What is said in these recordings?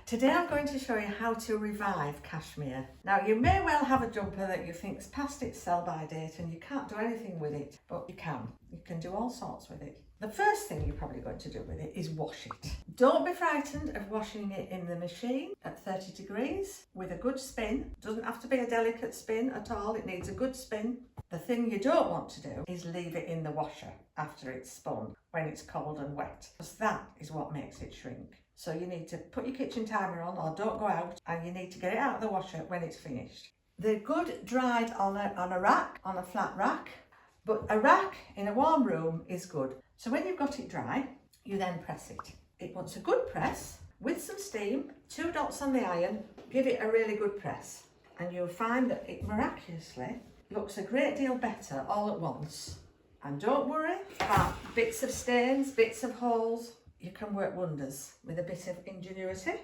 Today I'm going to show you how to revive cashmere. Now you may well have a jumper that you think's past its sell-by date and you can't do anything with it, but you can. You can do all sorts with it. The first thing you're probably going to do with it is wash it. Don't be frightened of washing it in the machine at 30 degrees with a good spin. It doesn't have to be a delicate spin at all, it needs a good spin. The thing you don't want to do is leave it in the washer after it's spun when it's cold and wet, because that is what makes it shrink. So you need to put your kitchen timer on or don't go out, and you need to get it out of the washer when it's finished. They're good dried on a rack, on a flat rack, but a rack in a warm room is good. So when you've got it dry, you then press it. It wants a good press with some steam, 2 dots on the iron, give it a really good press, and you'll find that it miraculously looks a great deal better all at once. And don't worry about bits of stains, bits of holes. You can work wonders with a bit of ingenuity.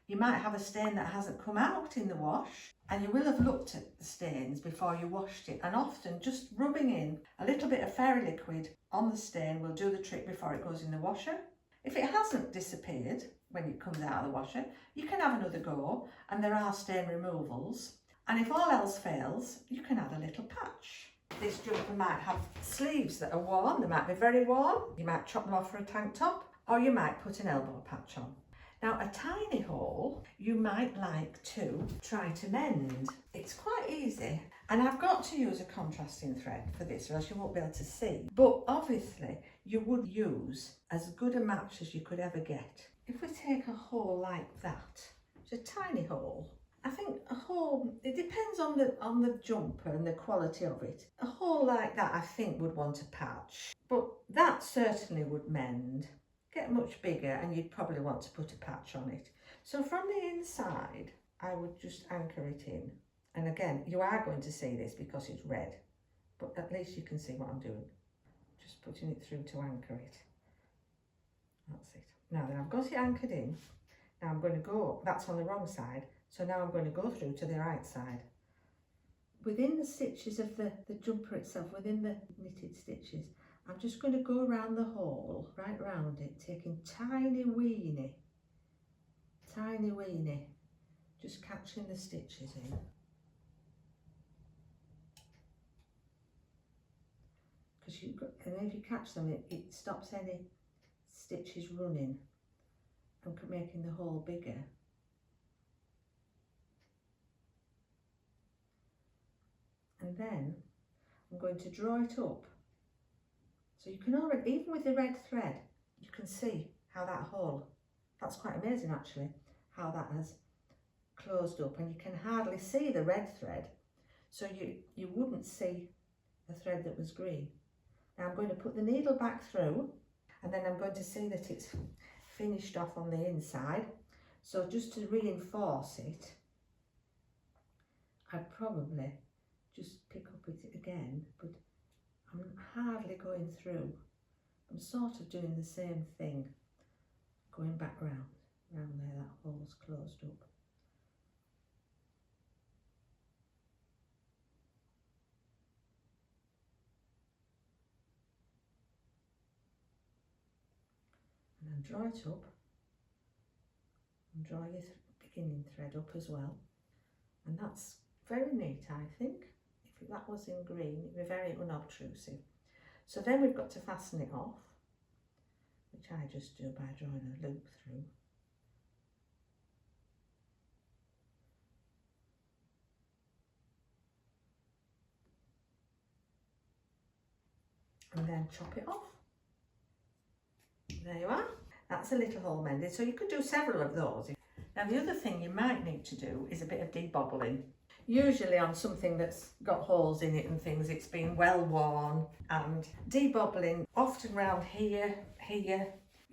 You might have a stain that hasn't come out in the wash, and you will have looked at the stains before you washed it, and often just rubbing in a little bit of fairy liquid on the stain will do the trick before it goes in the washer. If it hasn't disappeared when it comes out of the washer, you can have another go, and there are stain removals. And if all else fails, you can add a little patch. This jumper might have sleeves that are worn, they might be very worn. You might chop them off for a tank top, or you might put an elbow patch on. Now a tiny hole you might like to try to mend. It's quite easy, and I've got to use a contrasting thread for this or else you won't be able to see. But obviously you would use as good a match as you could ever get. If we take a hole like that, it's a tiny hole. I think a hole, it depends on the jumper and the quality of it. A hole like that I think would want a patch, but that certainly would mend. Get much bigger and you'd probably want to put a patch on it. So from the inside, I would just anchor it in. And again, you are going to see this because it's red, but at least you can see what I'm doing. Just putting it through to anchor it. That's it. Now then I've got it anchored in. Now I'm going to go, that's on the wrong side. So now I'm going to go through to the right side. Within the stitches of the jumper itself, within the knitted stitches, I'm just going to go around the hole, right around it, taking tiny weeny, just catching the stitches in. And if you catch them, it stops any stitches running and making the hole bigger. And then I'm going to draw it up. So you can already, even with the red thread, you can see how that hole, that's quite amazing actually, how that has closed up, and you can hardly see the red thread. So you wouldn't see the thread that was green. Now I'm going to put the needle back through, and then I'm going to see that it's finished off on the inside. So just to reinforce it, I'd probably just pick up it again, but I'm hardly going through. I'm sort of doing the same thing, going back round there, that hole's closed up. And then draw it up, and draw your beginning thread up as well. And that's very neat, I think. If that was in green, it'd be very unobtrusive. So then we've got to fasten it off, which I just do by drawing a loop through. And then chop it off. There you are. That's a little hole mended. So you could do several of those. Now the other thing you might need to do is a bit of de-bobbling. Usually on something that's got holes in it and things, it's been well worn, and de-bobbling often around here, you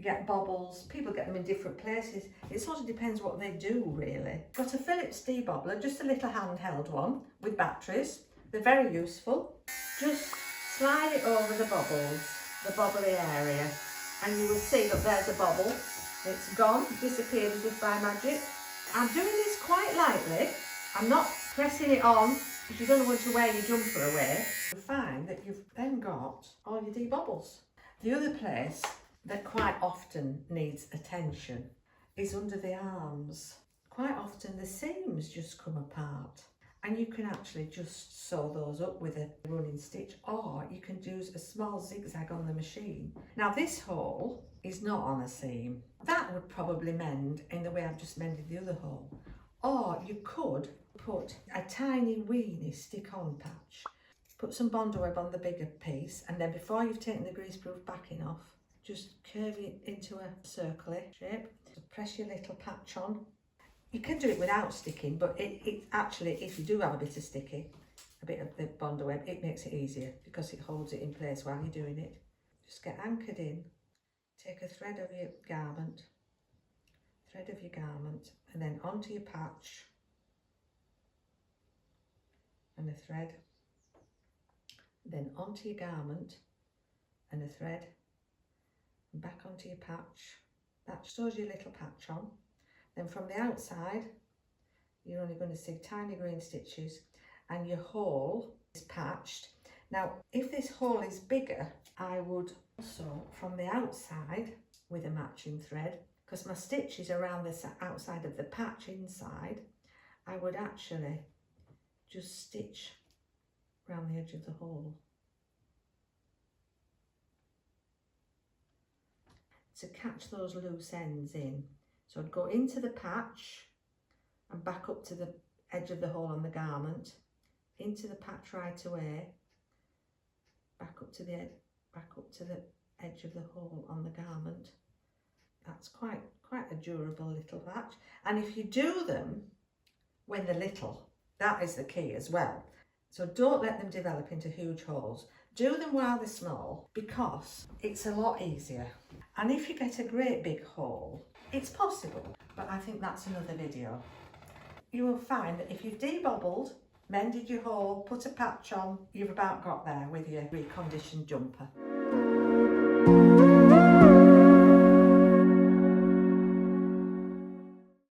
get bobbles, people get them in different places. It sort of depends what they do really. Got a Phillips de-bobbler, just a little handheld one with batteries. They're very useful. Just slide it over the bubbles, the bobbly area, and you will see that there's a bobble. It's gone, disappeared as if by magic. I'm doing this quite lightly. I'm not pressing it on because you don't want to wear your jumper away. You'll find that you've then got all your de-bobbles. The other place that quite often needs attention is under the arms. Quite often the seams just come apart, and you can actually just sew those up with a running stitch, or you can do a small zigzag on the machine. Now this hole is not on a seam. That would probably mend in the way I've just mended the other hole. Or you could put a tiny weeny stick-on patch. Put some Bondo web on the bigger piece, and then before you've taken the greaseproof backing off, just curve it into a circular shape. So press your little patch on. You can do it without sticking, but it actually, if you do have a bit of sticky, a bit of the Bondo web, it makes it easier because it holds it in place while you're doing it. Just get anchored in. Take a thread of your garment, and then onto your patch, and a thread, then onto your garment, and a thread, and back onto your patch. That sews your little patch on. Then from the outside, you're only going to see tiny green stitches, and your hole is patched. Now, if this hole is bigger, I would also, from the outside with a matching thread, because my stitch is around the outside of the patch inside, I would actually just stitch around the edge of the hole to catch those loose ends in. So I'd go into the patch and back up to the edge of the hole on the garment, into the patch right away, back up to the edge of the hole on the garment. That's quite a durable little patch. And if you do them when they're little, that is the key as well. So don't let them develop into huge holes. Do them while they're small, because it's a lot easier. And if you get a great big hole, it's possible, but I think that's another video. You will find that if you've de-bobbled, mended your hole, put a patch on, you've about got there with your reconditioned jumper.